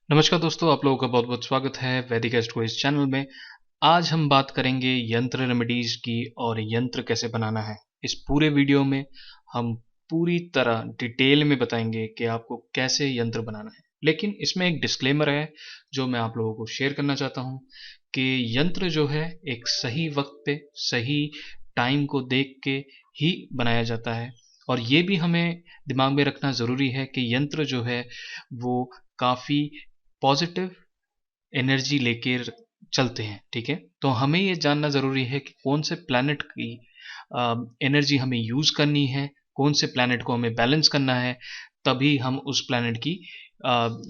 नमस्कार दोस्तों, आप लोगों का बहुत बहुत स्वागत है वैदिक एस्ट्रो इस चैनल में। आज हम बात करेंगे यंत्र रेमेडीज की और यंत्र कैसे बनाना है। इस पूरे वीडियो में हम पूरी तरह डिटेल में बताएंगे कि आपको कैसे यंत्र बनाना है। लेकिन इसमें एक डिस्क्लेमर है जो मैं आप लोगों को शेयर करना चाहता हूँ कि यंत्र जो है एक सही वक्त पे सही टाइम को देख के ही बनाया जाता है। और ये भी हमें दिमाग में रखना ज़रूरी है कि यंत्र जो है वो काफ़ी पॉजिटिव एनर्जी लेके चलते हैं। ठीक है, तो हमें ये जानना ज़रूरी है कि कौन से प्लैनेट की एनर्जी हमें यूज़ करनी है, कौन से प्लैनेट को हमें बैलेंस करना है, तभी हम उस प्लैनेट की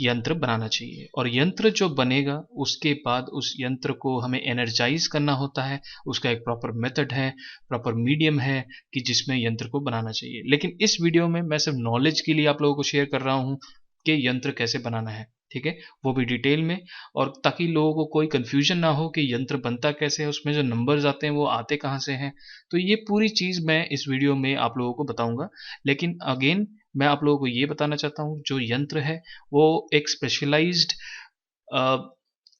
यंत्र बनाना चाहिए। और यंत्र जो बनेगा उसके बाद उस यंत्र को हमें एनर्जाइज करना होता है। उसका एक प्रॉपर मेथड है, प्रॉपर मीडियम है कि जिसमें यंत्र को बनाना चाहिए। लेकिन इस वीडियो में मैं सिर्फ नॉलेज के लिए आप लोगों को शेयर कर रहा हूँ कि यंत्र कैसे बनाना है। ठीक है, वो भी डिटेल में, और ताकि लोगों को कोई कंफ्यूजन ना हो कि यंत्र बनता कैसे है, उसमें जो नंबर्स आते हैं वो आते कहाँ से हैं। तो ये पूरी चीज़ मैं इस वीडियो में आप लोगों को बताऊंगा। लेकिन अगेन मैं आप लोगों को ये बताना चाहता हूँ, जो यंत्र है वो एक स्पेशलाइज्ड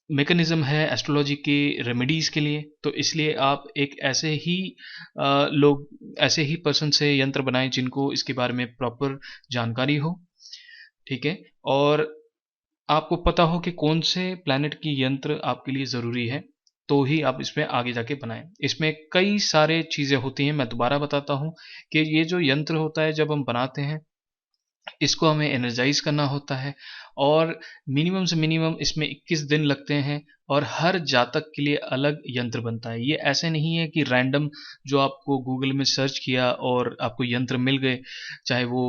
मैकेनिज्म है एस्ट्रोलॉजी के रेमेडीज के लिए। तो इसलिए आप एक लोग ऐसे ही पर्सन से यंत्र बनाएं जिनको इसके बारे में प्रॉपर जानकारी हो। ठीक है, और आपको पता हो कि कौन से प्लैनेट की यंत्र आपके लिए ज़रूरी है, तो ही आप इसमें आगे जाके बनाएं। इसमें कई सारे चीज़ें होती हैं। मैं दोबारा बताता हूँ कि ये जो यंत्र होता है जब हम बनाते हैं इसको हमें एनर्जाइज करना होता है, और मिनिमम से मिनिमम इसमें 21 दिन लगते हैं। और हर जातक के लिए अलग यंत्र बनता है। ये ऐसे नहीं है कि रैंडम जो आपको गूगल में सर्च किया और आपको यंत्र मिल गए, चाहे वो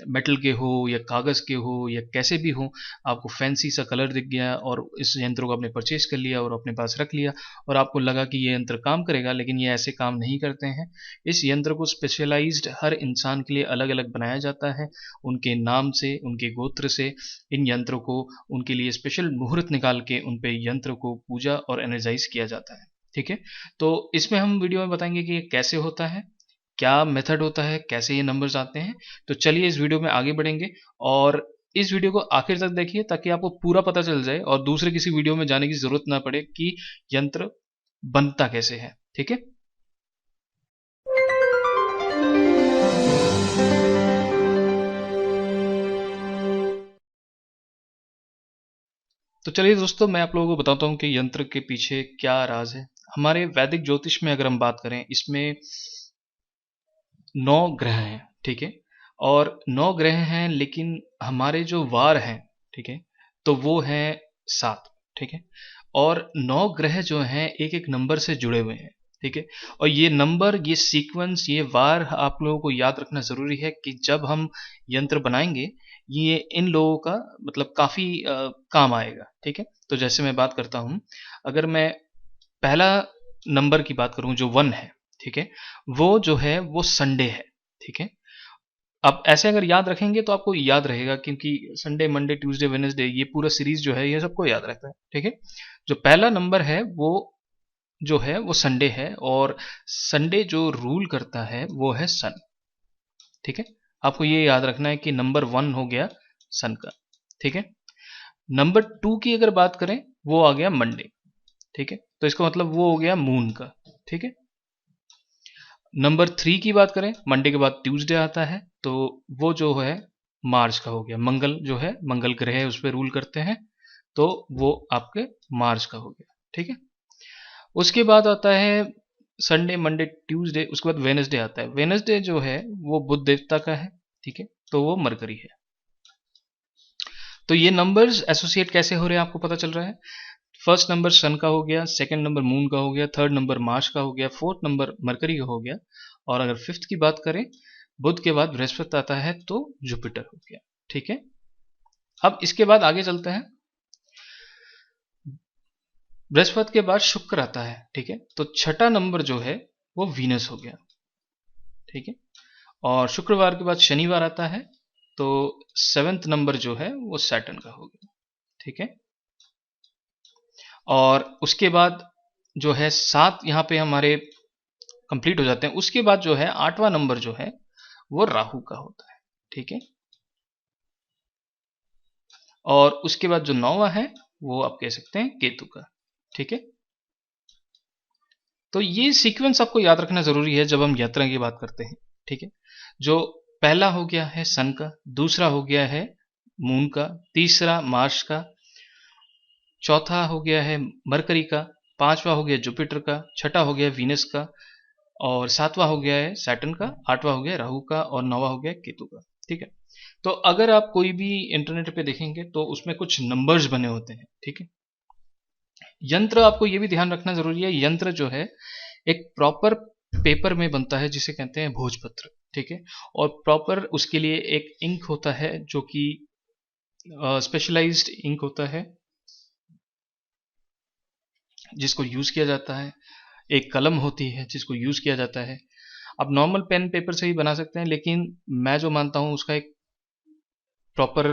मेटल के हो या कागज़ के हो या कैसे भी हो, आपको फैंसी सा कलर दिख गया और इस यंत्र को आपने परचेज कर लिया और अपने पास रख लिया और आपको लगा कि ये यंत्र काम करेगा। लेकिन ये ऐसे काम नहीं करते हैं। इस यंत्र को स्पेशलाइज्ड हर इंसान के लिए अलग अलग बनाया जाता है। उनके नाम से, उनके गोत्र से इन यंत्रों को, उनके लिए स्पेशल मुहूर्त निकाल के उन पे यंत्र को पूजा और एनर्जाइज किया जाता है। ठीक है, तो इसमें हम वीडियो में बताएंगे कि ये कैसे होता है, क्या मेथड होता है, कैसे ये नंबर्स आते हैं। तो चलिए इस वीडियो में आगे बढ़ेंगे, और इस वीडियो को आखिर तक देखिए ताकि आपको पूरा पता चल जाए और दूसरे किसी वीडियो में जाने की जरूरत ना पड़े कि यंत्र बनता कैसे है। ठीक है, तो चलिए दोस्तों, मैं आप लोगों को बताता हूँ कि यंत्र के पीछे क्या राज है। हमारे वैदिक ज्योतिष में अगर हम बात करें, इसमें 9 ग्रह हैं। ठीक है, और 9 ग्रह हैं, लेकिन हमारे जो वार हैं, ठीक है, तो वो हैं 7। ठीक है, और 9 ग्रह जो हैं एक एक नंबर से जुड़े हुए हैं। ठीक है, और ये नंबर, ये सीक्वेंस, ये वार आप लोगों को याद रखना जरूरी है कि जब हम यंत्र बनाएंगे ये इन लोगों का मतलब काफी काम आएगा। ठीक है, तो जैसे मैं बात करता हूँ, अगर मैं पहला नंबर की बात करूं जो 1 है, ठीक है, वो जो है वो संडे है। ठीक है, अब ऐसे अगर याद रखेंगे तो आपको याद रहेगा, क्योंकि संडे, मंडे, ट्यूसडे, वेडनेसडे, ये पूरा सीरीज जो है ये सबको याद रहता है। ठीक है, जो पहला नंबर है वो जो है वो संडे है, और संडे जो रूल करता है वो है सन। ठीक है, आपको ये याद रखना है कि नंबर 1 हो गया सन का। ठीक है, नंबर 2 की अगर बात करें वो आ गया मंडे। ठीक है, तो इसका मतलब वो हो गया मून का। ठीक है, नंबर 3 की बात करें, मंडे के बाद ट्यूसडे आता है, तो वो जो है मार्च का हो गया। मंगल जो है, मंगल ग्रह है, उस पर रूल करते हैं, तो वो आपके मार्च का हो गया। ठीक है, उसके बाद आता है संडे, मंडे, ट्यूसडे, उसके बाद वेनसडे आता है। वेनसडे जो है वो बुध देवता का है। ठीक है, तो वो मरकरी है। तो ये नंबर्स एसोसिएट कैसे हो रहे हैं आपको पता चल रहा है। फर्स्ट नंबर सन का हो गया, सेकंड नंबर मून का हो गया, थर्ड नंबर मार्च का हो गया, फोर्थ नंबर मरकरी का हो गया, और अगर फिफ्थ की बात करें, बुध के बाद बृहस्पति आता है तो जुपिटर हो गया। ठीक है, अब इसके बाद आगे चलते हैं। बृहस्पति के बाद शुक्र आता है। ठीक है, तो छठा नंबर जो है वो वीनस हो गया। ठीक है, और शुक्रवार के बाद शनिवार आता है, तो सेवेंथ नंबर जो है वो सैटर्न का हो गया। ठीक है, और उसके बाद जो है 7 यहाँ पे हमारे कंप्लीट हो जाते हैं। उसके बाद जो है 8वां नंबर जो है वो राहु का होता है। ठीक है, और उसके बाद जो 9वां है वो आप कह सकते हैं केतु का। ठीक है, तो ये सीक्वेंस आपको याद रखना जरूरी है जब हम यात्रा की बात करते हैं। ठीक है, जो पहला हो गया है सन का, दूसरा हो गया है मून का, तीसरा मार्स का, चौथा हो गया है मरकरी का, पांचवा हो गया जुपिटर का, छठा हो गया वीनस का, और सातवां हो गया है सैटर्न का, आठवां हो गया राहु का, और नौवां हो गया केतु का। ठीक है, तो अगर आप कोई भी इंटरनेट पे देखेंगे तो उसमें कुछ नंबर्स बने होते हैं। ठीक है, यंत्र आपको ये भी ध्यान रखना जरूरी है, यंत्र जो है एक प्रॉपर पेपर में बनता है जिसे कहते हैं भोजपत्र। ठीक है, और प्रॉपर उसके लिए एक इंक होता है जो कि स्पेशलाइज्ड इंक होता है जिसको यूज किया जाता है, एक कलम होती है जिसको यूज किया जाता है। आप नॉर्मल पेन पेपर से ही बना सकते हैं, लेकिन मैं जो मानता हूं उसका एक प्रॉपर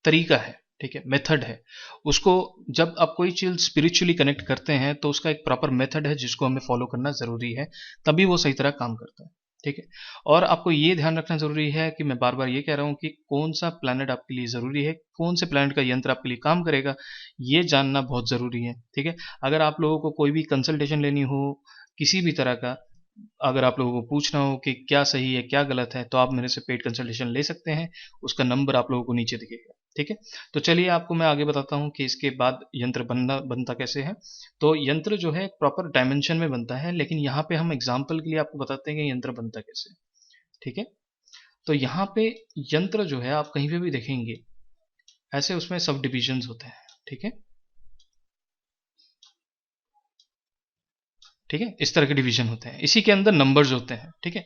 तरीका है। ठीक है, मेथड है उसको। जब आप कोई चीज स्पिरिचुअली कनेक्ट करते हैं तो उसका एक प्रॉपर मेथड है जिसको हमें फॉलो करना जरूरी है, तभी वो सही तरह काम करता है। ठीक है, और आपको ये ध्यान रखना जरूरी है कि मैं बार बार ये कह रहा हूं कि कौन सा प्लैनेट आपके लिए जरूरी है, कौन से प्लैनेट का यंत्र आपके लिए काम करेगा, ये जानना बहुत जरूरी है। ठीक है, अगर आप लोगों को कोई भी कंसल्टेशन लेनी हो किसी भी तरह का, अगर आप लोगों को पूछना हो कि क्या सही है क्या गलत है, तो आप मेरे से पेड कंसल्टेशन ले सकते हैं। उसका नंबर आप लोगों को नीचे दिखेगा। ठीक है, तो चलिए आपको मैं आगे बताता हूँ कि इसके बाद यंत्र बनता कैसे है। तो यंत्र जो है एक प्रॉपर डायमेंशन में बनता है, लेकिन यहाँ पे हम एग्जाम्पल के लिए आपको बताते हैं कि यंत्र बनता कैसे। ठीक है, तो यहाँ पे यंत्र जो है आप कहीं पे भी देखेंगे ऐसे उसमें सब डिविजन्स होते हैं। ठीक है, ठीक है, इस तरह के डिवीजन होते हैं, इसी के अंदर नंबर्स होते हैं। ठीक है,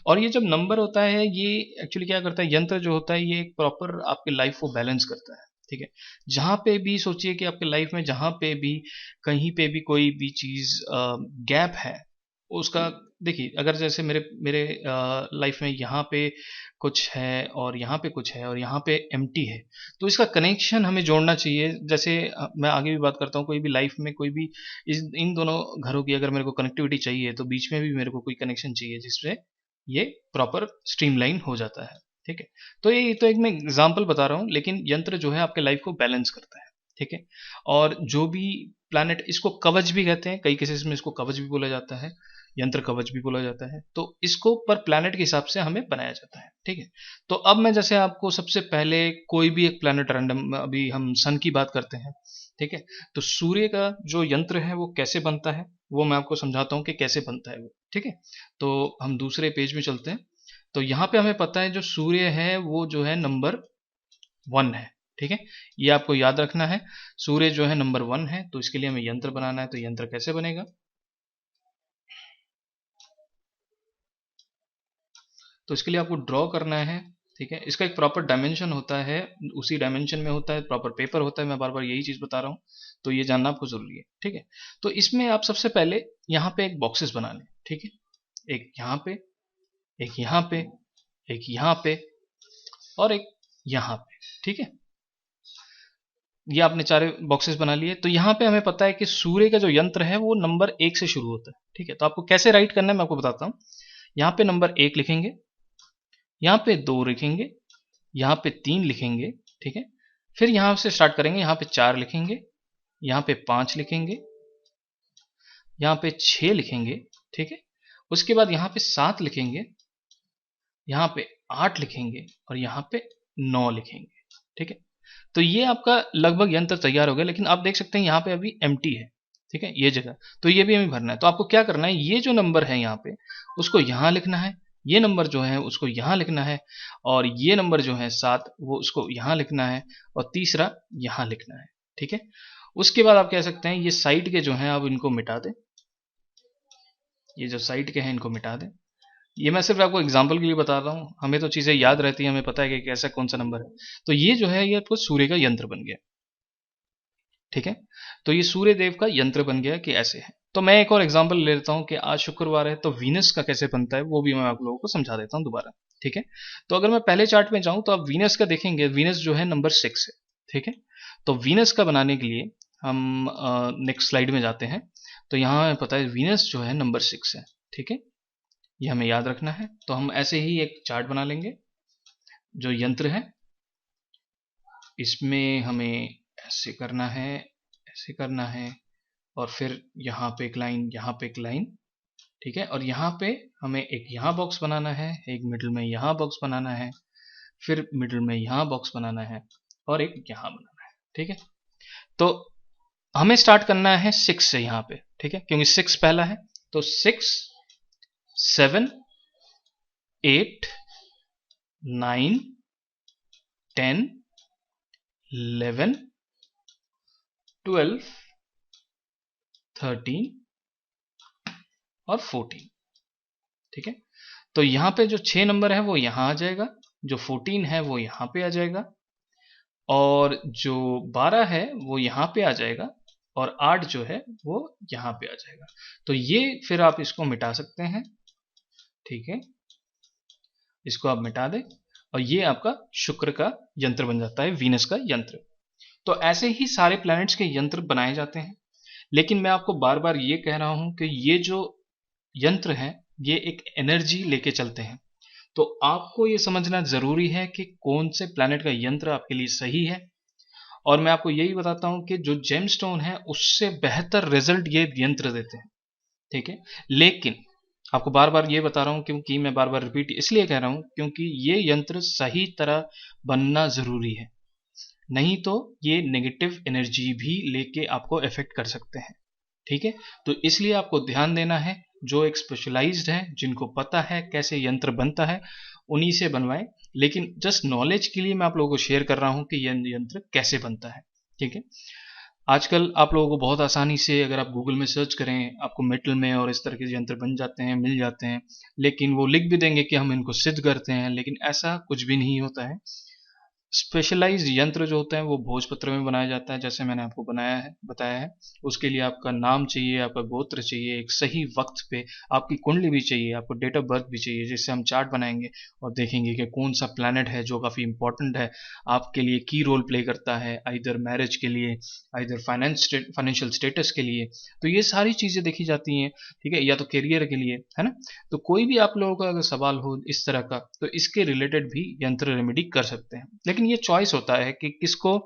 और ये जब नंबर होता है ये एक्चुअली क्या करता है, यंत्र जो होता है ये एक प्रॉपर आपके लाइफ को बैलेंस करता है। ठीक है, जहां पे भी सोचिए कि आपके लाइफ में जहां पे भी कहीं पे भी कोई भी चीज गैप है उसका, देखिए अगर जैसे मेरे मेरे लाइफ में यहाँ पे कुछ है और यहाँ पे कुछ है और यहाँ पे एम्प्टी है, तो इसका कनेक्शन हमें जोड़ना चाहिए। जैसे मैं आगे भी बात करता हूँ, कोई भी लाइफ में कोई भी इन दोनों घरों की अगर मेरे को कनेक्टिविटी चाहिए तो बीच में भी मेरे को कोई कनेक्शन चाहिए जिससे ये प्रॉपर स्ट्रीमलाइन हो जाता है। ठीक है, तो ये तो एक मैं एग्जांपल बता रहा हूँ, लेकिन यंत्र जो है आपके लाइफ को बैलेंस करता है। ठीक है, और जो भी प्लैनेट, इसको कवच भी कहते हैं, कई केसेस में इसको कवच भी बोला जाता है, यंत्र कवच भी बोला जाता है। तो इसको पर प्लैनेट के हिसाब से हमें बनाया जाता है। ठीक है, तो अब मैं जैसे आपको सबसे पहले कोई भी एक प्लैनेट रैंडम, अभी हम सन की बात करते हैं। ठीक है, तो सूर्य का जो यंत्र है वो कैसे बनता है वो मैं आपको समझाता हूँ कि कैसे बनता है वो। ठीक है, तो हम दूसरे पेज में चलते हैं। तो यहाँ पे हमें पता है जो सूर्य है वो जो है नंबर 1 है। ठीक है, ये आपको याद रखना है, सूर्य जो है नंबर 1 है, तो इसके लिए हमें यंत्र बनाना है। तो यंत्र कैसे बनेगा, तो इसके लिए आपको ड्रॉ करना है। ठीक है, इसका एक प्रॉपर डायमेंशन होता है, उसी डायमेंशन में होता है, प्रॉपर पेपर होता है, मैं बार बार यही चीज बता रहा हूँ, तो ये जानना आपको जरूरी है। ठीक है, तो इसमें आप सबसे पहले यहाँ पे एक बॉक्सेस बना लें। ठीक है, एक यहाँ पे, एक यहाँ पे, एक यहाँ पे, और एक यहाँ पे। ठीक है, ये आपने चार बॉक्सेस बना लिए। तो यहाँ पे हमें पता है कि सूर्य का जो यंत्र है वो नंबर 1 से शुरू होता है। ठीक है, तो आपको कैसे राइट करना है मैं आपको बताता हूँ। यहाँ पे नंबर 1 लिखेंगे, यहाँ पे 2 लिखेंगे, यहाँ पे 3 लिखेंगे। ठीक है, फिर यहाँ से स्टार्ट करेंगे, यहाँ पे 4 लिखेंगे, यहाँ पे 5 लिखेंगे, यहाँ पे 6 लिखेंगे। ठीक है, उसके बाद यहाँ पे 7 लिखेंगे, यहाँ पे 8 लिखेंगे, और यहाँ पे 9 लिखेंगे। ठीक है, तो ये आपका लगभग यंत्र तैयार हो गया, लेकिन आप देख सकते हैं यहाँ पे अभी एम्प्टी है। ठीक है, ये जगह, तो ये भी हमें भरना है। तो आपको क्या करना है, ये जो नंबर है यहाँ पे उसको यहाँ लिखना है, ये नंबर जो है उसको यहाँ लिखना है, और ये नंबर जो है 7 वो उसको यहाँ लिखना है, और तीसरा यहाँ लिखना है। ठीक है, उसके बाद आप कह सकते हैं ये साइड के जो हैं आप इनको मिटा दें, ये जो साइड के हैं इनको मिटा दें। ये मैं सिर्फ आपको एग्जाम्पल के लिए बता रहा हूँ, हमें तो चीज़ें याद रहती हैं, हमें पता है कि कैसा कौन सा नंबर है। तो ये जो है ये आपको सूर्य का यंत्र बन गया। ठीक है, तो ये सूर्य देव का यंत्र बन गया कि ऐसे है। तो मैं एक और एग्जांपल ले लेता हूँ कि आज शुक्रवार है, तो वीनस का कैसे बनता है वो भी मैं आप लोगों को समझा देता हूँ दोबारा। ठीक है, तो अगर मैं पहले चार्ट में जाऊँ तो आप वीनस का देखेंगे, वीनस जो है नंबर 6 है। ठीक है, तो वीनस का बनाने के लिए हम नेक्स्ट स्लाइड में जाते हैं। तो यहाँ हमें पता है वीनस जो है नंबर 6 है। ठीक है, ये हमें याद रखना है। तो हम ऐसे ही एक चार्ट बना लेंगे, जो यंत्र है इसमें हमें ऐसे करना है, ऐसे करना है, और फिर यहाँ पे एक लाइन, यहाँ पे एक लाइन, ठीक है। और यहाँ पे हमें एक यहाँ बॉक्स बनाना है, एक मिडिल में यहाँ बॉक्स बनाना है, फिर मिडिल में यहाँ बॉक्स बनाना है, और एक यहाँ बनाना है, ठीक है। तो हमें स्टार्ट करना है 6 से यहाँ पे, ठीक है, क्योंकि 6 पहला है। तो 6, 7, 8, 9, 10, 11, 12, 13 और 14, ठीक है। तो यहाँ पे जो 6 नंबर है वो यहाँ आ जाएगा, जो 14 है वो यहाँ पे आ जाएगा, और जो 12 है वो यहाँ पे आ जाएगा, और 8 जो है वो यहाँ पे आ जाएगा। तो ये फिर आप इसको मिटा सकते हैं, ठीक है, इसको आप मिटा दें, और ये आपका शुक्र का यंत्र बन जाता है, वीनस का यंत्र। तो ऐसे ही सारे प्लैनेट्स के यंत्र बनाए जाते हैं, लेकिन मैं आपको बार बार ये कह रहा हूं कि ये जो यंत्र हैं ये एक एनर्जी लेके चलते हैं। तो आपको ये समझना जरूरी है कि कौन से प्लैनेट का यंत्र आपके लिए सही है, और मैं आपको यही बताता हूं कि जो जेमस्टोन है उससे बेहतर रिजल्ट ये यंत्र देते हैं, ठीक है। लेकिन आपको बार बार ये बता रहा हूं, क्योंकि मैं बार बार रिपीट इसलिए कह रहा हूं क्योंकि ये यंत्र सही तरह बनना जरूरी है, नहीं तो ये नेगेटिव एनर्जी भी लेके आपको इफेक्ट कर सकते हैं, ठीक है। तो इसलिए आपको ध्यान देना है, जो एक स्पेशलाइज्ड है, जिनको पता है कैसे यंत्र बनता है, उन्हीं से बनवाएं। लेकिन जस्ट नॉलेज के लिए मैं आप लोगों को शेयर कर रहा हूं कि यह यंत्र कैसे बनता है, ठीक है। आजकल आप लोगों को बहुत आसानी से अगर आप गूगल में सर्च करें, आपको मेटल में और इस तरह के यंत्र बन जाते हैं, मिल जाते हैं, लेकिन वो लिख भी देंगे कि हम इनको सिद्ध करते हैं, लेकिन ऐसा कुछ भी नहीं होता है। स्पेशलाइज्ड यंत्र जो होते हैं वो भोजपत्र में बनाया जाता है, जैसे मैंने आपको बताया है। उसके लिए आपका नाम चाहिए, आपका गोत्र चाहिए, एक सही वक्त पे आपकी कुंडली भी चाहिए, आपको डेट ऑफ बर्थ भी चाहिए, जिससे हम चार्ट बनाएंगे और देखेंगे कि कौन सा प्लैनेट है जो काफ़ी इंपॉर्टेंट है, आपके लिए की रोल प्ले करता है, आइदर मैरिज के लिए, आइदर फाइनेंशियल स्टेटस के लिए। तो ये सारी चीज़ें देखी जाती हैं, ठीक है, या तो करियर के लिए, है ना। तो कोई भी आप लोगों का अगर सवाल हो इस तरह का, तो इसके रिलेटेड भी यंत्र रेमेडी कर सकते हैं, लेकिन ये चॉइस होता है कि किसको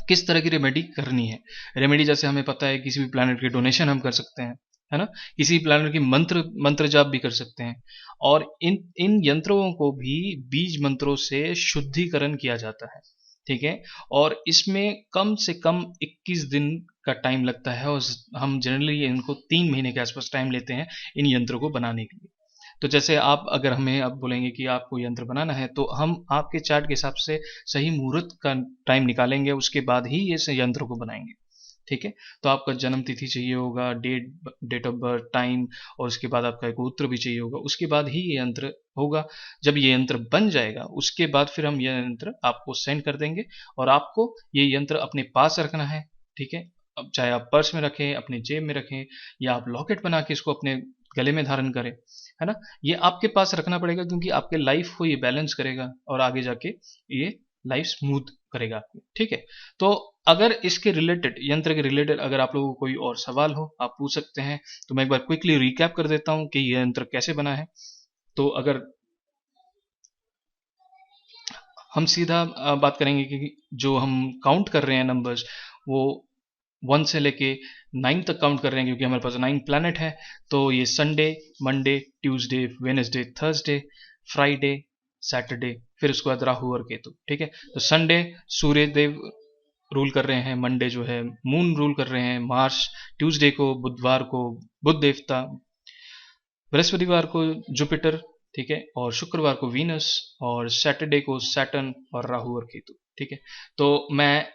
किस तरह की रेमेडी करनी है। रेमेडी जैसे हमें पता है किसी भी प्लैनेट की डोनेशन हम कर सकते हैं, है ना, किसी प्लैनेट की मंत्र जाप भी कर सकते हैं, और इन यंत्रों को भी बीज मंत्रों से शुद्धिकरण किया जाता है, ठीक है। और इसमें कम से कम 21 दिन का टाइम लगता है, और हम जनरली इनको 3 महीने के आसपास टाइम लेते हैं इन यंत्रों को बनाने के लिए। तो जैसे आप अगर हमें अब बोलेंगे कि आपको यंत्र बनाना है, तो हम आपके चार्ट के हिसाब से सही मुहूर्त का टाइम निकालेंगे, उसके बाद ही ये यंत्र को बनाएंगे, ठीक है। तो आपका जन्म तिथि चाहिए होगा, डेट ऑफ बर्थ, टाइम, और उसके बाद आपका एक उत्तर भी चाहिए होगा, उसके बाद ही ये यंत्र होगा। जब ये यंत्र बन जाएगा उसके बाद फिर हम ये यंत्र आपको सेंड कर देंगे, और आपको ये यंत्र अपने पास रखना है, ठीक है। अब चाहे आप पर्स में रखें, अपने जेब में रखें, या आप लॉकेट बना के इसको अपने गले में धारण करें, है ना। ये आपके पास रखना पड़ेगा, क्योंकि आपके लाइफ को ये बैलेंस करेगा और आगे जाके ये लाइफ स्मूथ करेगा आपकी, ठीक है। तो अगर इसके रिलेटेड, यंत्र के रिलेटेड अगर आप लोगों को कोई और सवाल हो, आप पूछ सकते हैं। तो मैं एक बार क्विकली रिकैप कर देता हूं कि यह यंत्र कैसे बना है। तो अगर हम सीधा बात करेंगे कि जो हम काउंट कर रहे हैं नंबर्स, वो 1 से लेके 9 तक काउंट कर रहे हैं, क्योंकि हमारे पास 9 प्लैनेट है। तो ये Sunday, Monday, Tuesday, Wednesday, Thursday, Friday, Saturday, फिर उसके बाद राहु और केतु, ठीक है। तो संडे सूर्य देव रूल कर रहे हैं, मंडे जो है मून रूल कर रहे हैं, मार्स, ट्यूसडे को बुधवार को बुध देवता, बृहस्पतिवार को जुपिटर, ठीक है, और शुक्रवार को वीनस, और सैटरडे को सैटर्न, और राहु और केतु, ठीक है। तो मैं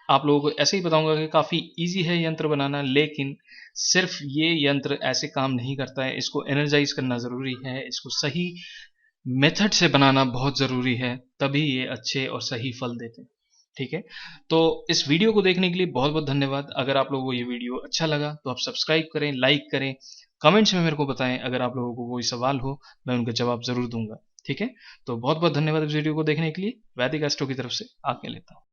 आप लोगों को ऐसे ही बताऊंगा कि काफ़ी इजी है यंत्र बनाना, लेकिन सिर्फ ये यंत्र ऐसे काम नहीं करता है, इसको एनर्जाइज करना ज़रूरी है, इसको सही मेथड से बनाना बहुत ज़रूरी है, तभी ये अच्छे और सही फल देते हैं, ठीक है। तो इस वीडियो को देखने के लिए बहुत बहुत धन्यवाद। अगर आप लोगों को ये वीडियो अच्छा लगा तो आप सब्सक्राइब करें, लाइक करें, कमेंट्स में मेरे को बताएं। अगर आप लोगों को कोई सवाल हो मैं उनका जवाब ज़रूर दूंगा, ठीक है। तो बहुत बहुत धन्यवाद इस वीडियो को देखने के लिए। वैदिक एस्ट्रो की तरफ से आज्ञा लेता हूँ।